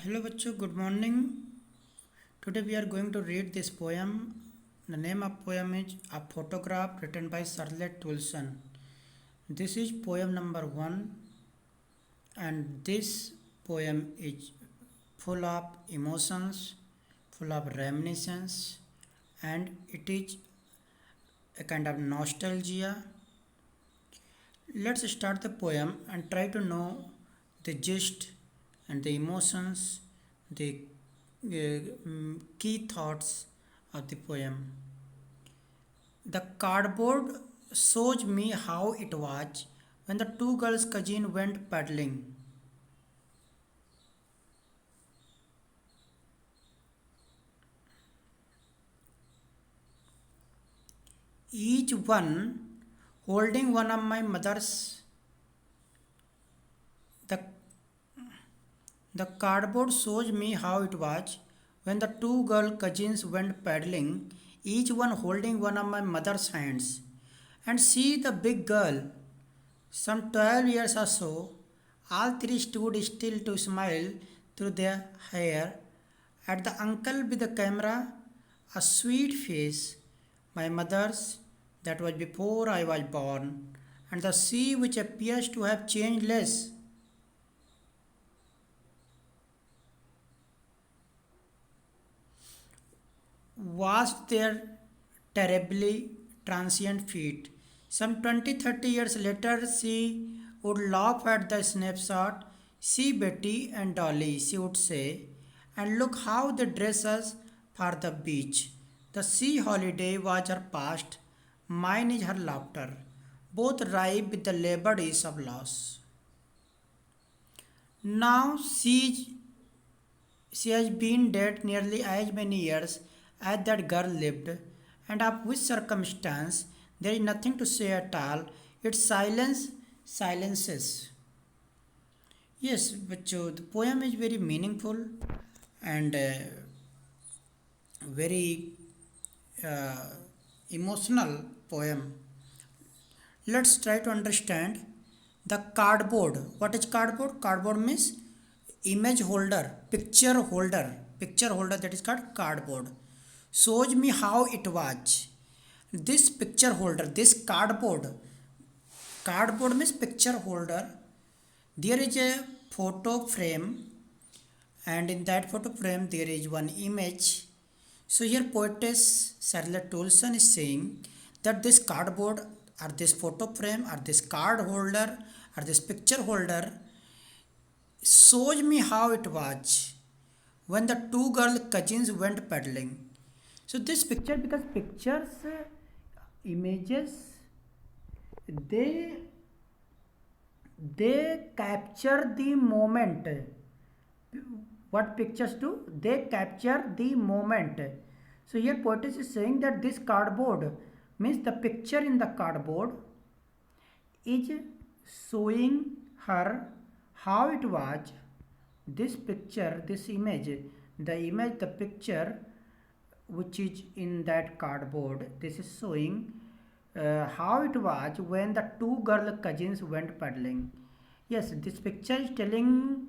Hello बच्चों, good morning. Today we are going to read this poem. The name of poem is A Photograph, written by Charlotte Toulson. This is poem number 1, and this poem is full of emotions, full of reminiscence, and it is a kind of nostalgia. Let's start the poem and try to know the gist and the emotions, the key thoughts of the poem. The cardboard shows me how it was when the two girls' cousin went paddling. Each one holding one of my mother's. The, the cardboard shows me how it was when the two girl cousins went paddling, each one holding one of my mother's hands. And see the big girl, some 12 years or so, all three stood still to smile through their hair at the uncle with the camera, a sweet face, my mother's, that was before I was born, and the sea which appears to have changed less. Was their terribly transient feat. Some 20-30 years later, she would laugh at the snapshot. See Betty and Dolly, she would say, and look how they dress us for the beach. The sea holiday was her past, mine is her laughter, both ripe with the labored ease of loss. Now she has been dead nearly as many years as that girl lived, and of which circumstance there is nothing to say at all. Its silence silences. Yes, बच्चों, the poem is very meaningful and very uh, emotional poem. Let's try to understand the cardboard. What is cardboard? Cardboard means image holder, picture holder, that is called cardboard. Shows me how it was. This picture holder, this cardboard means picture holder. There is a photo frame, and in that photo frame there is one image. So here poetess Charlotte Toulson is saying that this cardboard or this photo frame or this card holder or this picture holder shows me how it was when the two girl cousins went paddling. So this picture, because pictures, images, they they capture the moment. What pictures do? They capture the moment. So here poetess is saying that this cardboard means the picture in the cardboard is showing her how it was. This picture, this image, the picture which is in that cardboard, this is showing how it was when the two girl cousins went paddling. Yes, this picture is telling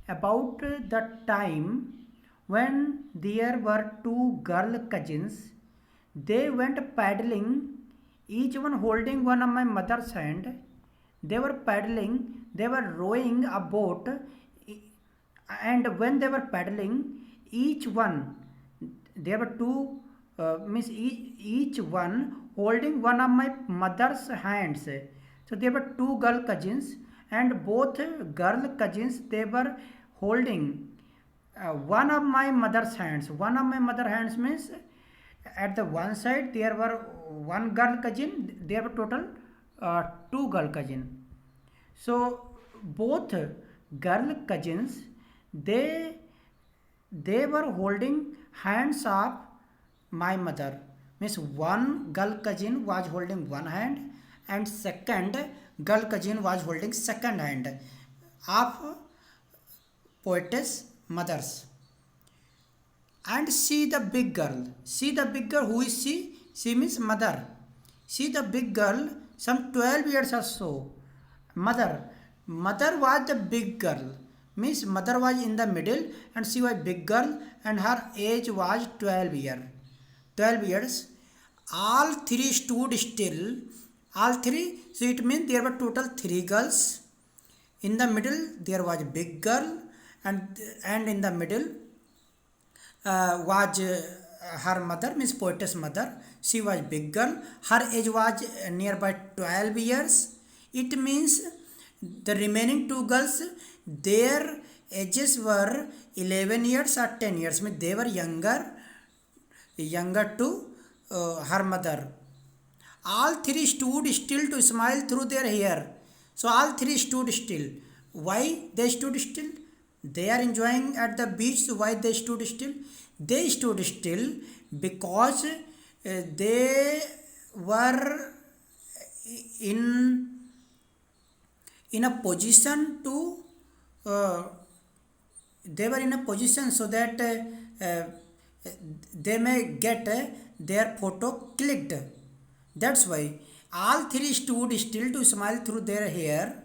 about the time when there were two girl cousins. They went paddling, each one holding one of my mother's hand. They were paddling, they were rowing a boat, and when they were paddling, each one, there were two, means each one holding one of my mother's hands. So there were two girl cousins, and both girl cousins, they were holding one of my mother's hands. One of my mother hands means at the one side there were one girl cousin, there were total two girl cousin. So both girl cousins, they they were holding hands of my mother. Means one girl cousin was holding one hand, and second girl cousin was holding second hand of poetess mothers. And see the big girl. See the big girl. Who is she? She means mother. See the big girl, some 12 years or so. Mother. Mother was the big girl. means mother was in the middle and she was big girl and her age was 12 years. All three stood still. All three, so it means there were total three girls. In the middle there was a big girl, and in the middle was her mother, means poetess mother. She was big girl. Her age was nearby 12 years. It means the remaining two girls, their ages were 11 years or 10 years, means they were younger to her mother. All three stood still to smile through their hair. So all three stood still. Why they stood still? They are enjoying at the beach. So why they stood still? They stood still because they were in a position to they were in a position so that they may get their photo clicked. That's why all three stood still to smile through their hair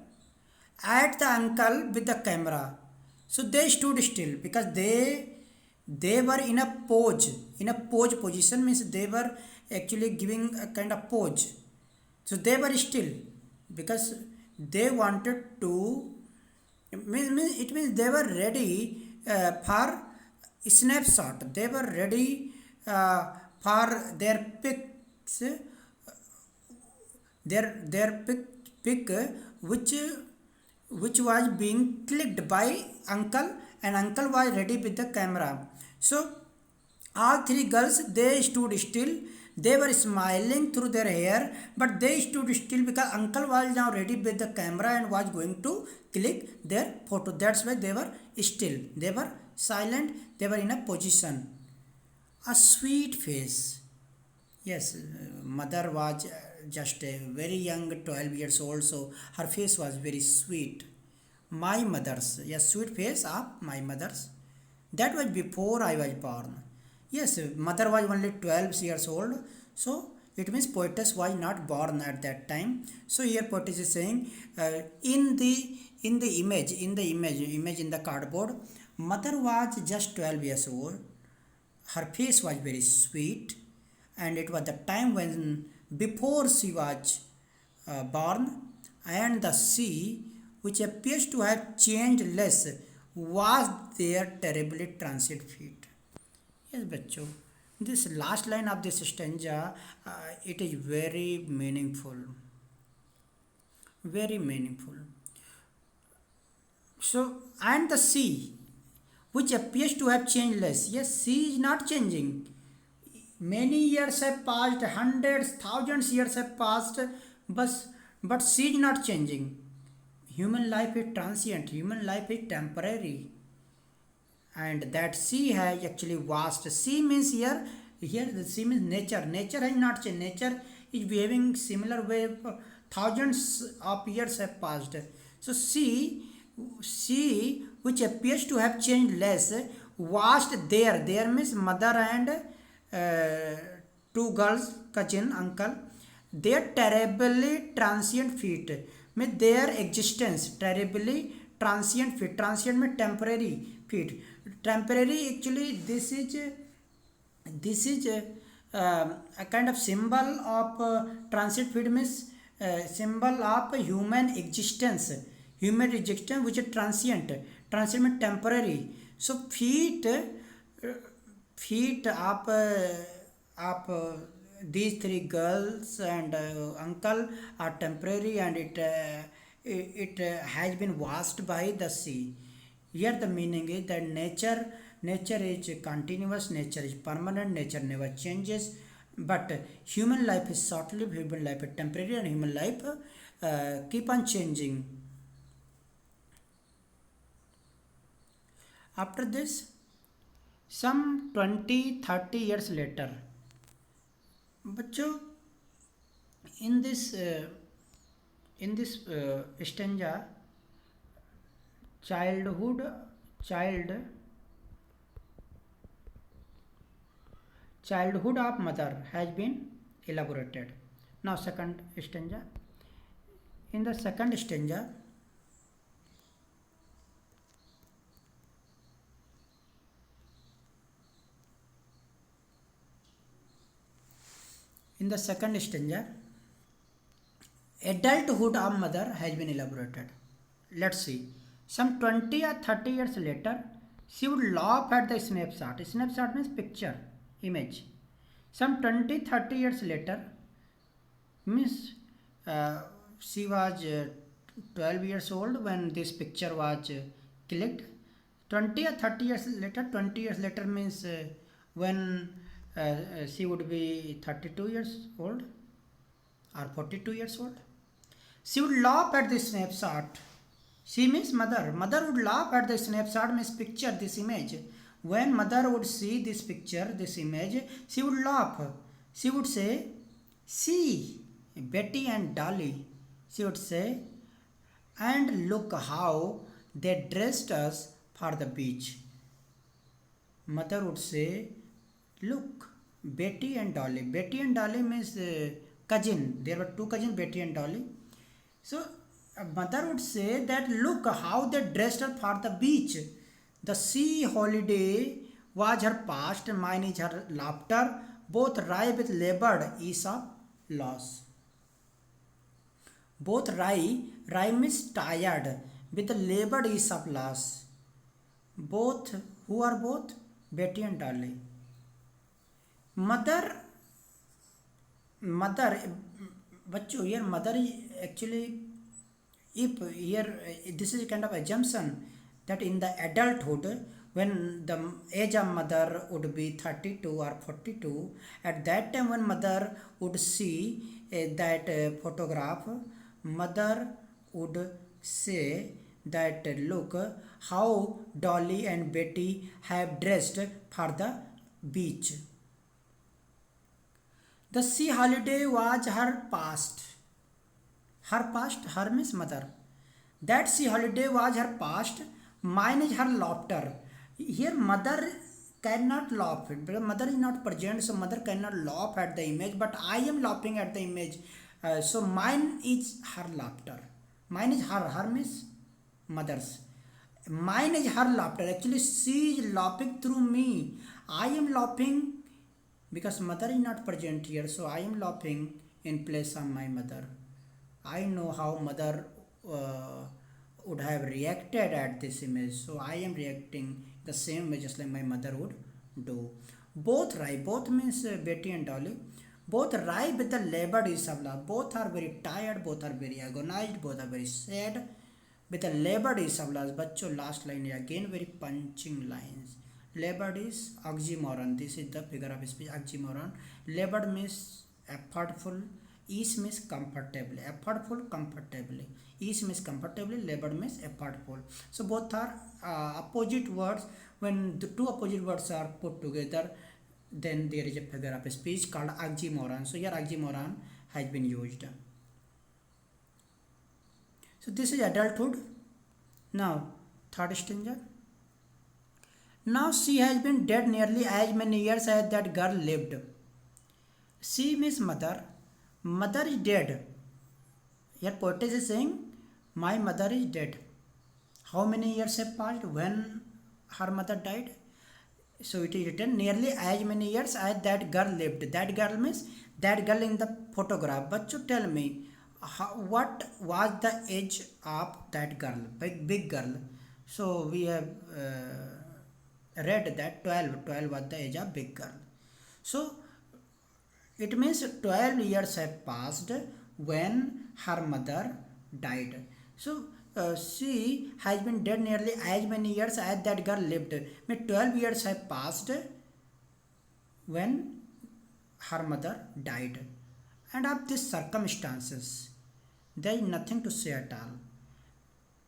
at the uncle with the camera. So they stood still because they were in a pose position, means they were actually giving a kind of pose. So they were still because they wanted to, it means they were ready for snapshot. They were ready for their pics, their pic which was being clicked by uncle, and uncle was ready with the camera. So all three girls, they stood still. They were smiling through their hair, but they stood still because uncle was now ready with the camera and was going to click their photo. That's why they were still. They were silent. They were in a position. A sweet face. Yes, mother was just a very young, 12 years old, so her face was very sweet. My mother's, yes, sweet face of my mother's. That was before I was born. Yes, mother was only 12 years old, so it means poetess was not born at that time. So here poetess is saying in the image in the cardboard, mother was just 12 years old. Her face was very sweet, and it was the time when before she was born, and the sea, which appears to have changed less, was their terribly transient feet. Yes, बच्चों, this last line of this stanza, it is very meaningful, very meaningful. So, and the sea, which appears to have changed less. Yes, sea is not changing. Many years have passed, hundreds, thousands years have passed, but sea is not changing. Human life is transient. Human life is temporary. And that sea has actually vast. Sea means here the sea means nature. Nature has not changed. Nature is behaving similar way. Thousands of years have passed. So sea which appears to have changed less, vast there. There means mother and two girls, cousin, uncle. Their terribly transient feet, means their existence terribly transient feet. Transient means temporary feet. Temporary, actually this is a kind of symbol of transient feet, means symbol of human existence which is transient. Transient means temporary. So feet of these three girls and uncle are temporary, and it has been washed by the sea. Here the meaning is that nature is continuous, nature is permanent, nature never changes, but human life is short-lived, human life is temporary, and human life keep on changing. After this, some 20-30 years later, बच्चों, in this stanza, childhood of mother has been elaborated. Now second stanza. In the second stanza, In the second stanza, adulthood of mother has been elaborated. Let's see. Some 20 or 30 years later, she would laugh at the snapshot. Snapshot means picture, image. Some 20, 30 years later, means she was 12 years old when this picture was clicked. 20 or 30 years later, 20 years later means when she would be 32 years old or 42 years old. She would laugh at this snapshot. She means mother. Mother would laugh at the snapshot means picture, this image. When mother would see this picture, this image, she would laugh. She would say, see, Betty and Dolly. She would say, and look how they dressed us for the beach. Mother would say, look, Betty and Dolly. Betty and Dolly means cousin. There were two cousins, Betty and Dolly. So mother would say that look how they dressed her for the beach. The sea holiday was her past, mine is her laughter. Both rye with labored ease of loss. Both rye means tired, with the labored ease of loss. Both, who are both? Betty and Dolly. Mother, बच्चों here mother is actually, if here this is a kind of assumption that in the adulthood when the age of mother would be 32 or 42, at that time when mother would see that photograph, mother would say that look how Dolly and Betty have dressed for the beach. The sea holiday was her past. Her past, her means mother. That sea holiday was her past, mine is her laughter. Here mother cannot laugh because mother is not present, so mother cannot laugh at the image, but I am laughing at the image. So mine is her laughter. Mine is her means mother's. Mine is her laughter. Actually, she is laughing through me. I am laughing because mother is not present here, so I am laughing in place of my mother. I know how mother would have reacted at this image, so I am reacting the same way just like my mother would do. Both rye, both means Betty and Dolly. Both rye with the labored is of love. Both are very tired, both are very agonized, both are very sad. With the labored is of love. Bachcho, last line again very punching lines. Labored is oxymoron. This is the figure of speech, oxymoron. Labored means effortful. Ease means comfortably. Effortful, comfortably. Ease means comfortably. Labored means effortful. So both are opposite words. When the two opposite words are put together, then there is a figure of speech called oxymoron. So here oxymoron has been used. So this is adulthood. Now third stanza. Now she has been dead nearly as many years as that girl lived. She means mother. Mother is dead. Here poetess is saying, my mother is dead. How many years have passed when her mother died? So it is written nearly as many years as that girl lived. That girl means that girl in the photograph. But you tell me, what was the age of that girl, big girl? So we have read that 12 was the age of big girl. So it means 12 years have passed when her mother died. So she has been dead nearly as many years as that girl lived. 12 years have passed when her mother died. And of these circumstances, there is nothing to say at all.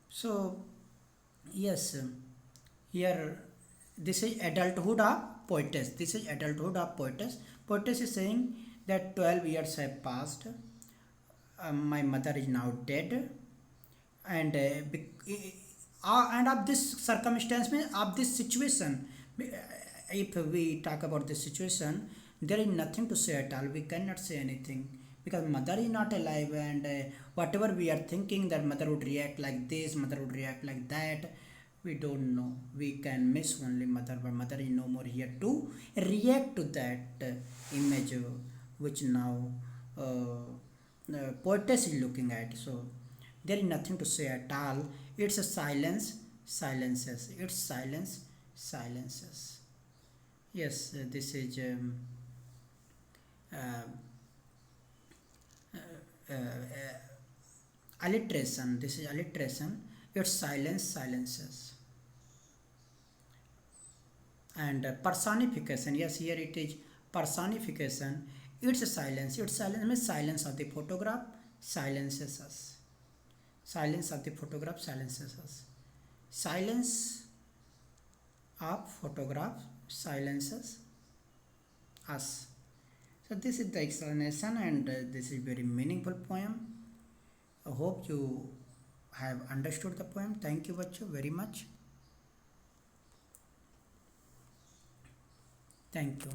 So, yes, here this is adulthood of poetess. This is adulthood of poetess. Poetess is saying that 12 years have passed. My mother is now dead. And of this circumstance, of this situation, if we talk about this situation, there is nothing to say at all. We cannot say anything because mother is not alive, and whatever we are thinking that mother would react like this, mother would react like that, we don't know. We can miss only mother, but mother is no more here to react to that image which now poetess is looking at. So there is nothing to say at all. It's a silence, silences. It's silence, silences. Yes, this is uh, alliteration. This is alliteration. It's silence, silences. And personification. Yes, here it is personification. It's a silence. It's silence means silence of the photograph silences us. Silence of the photograph silences us. Silence of photograph silences us. So this is the explanation, and this is very meaningful poem. I hope you have understood the poem. Thank you, bachcho, very much. Thank you.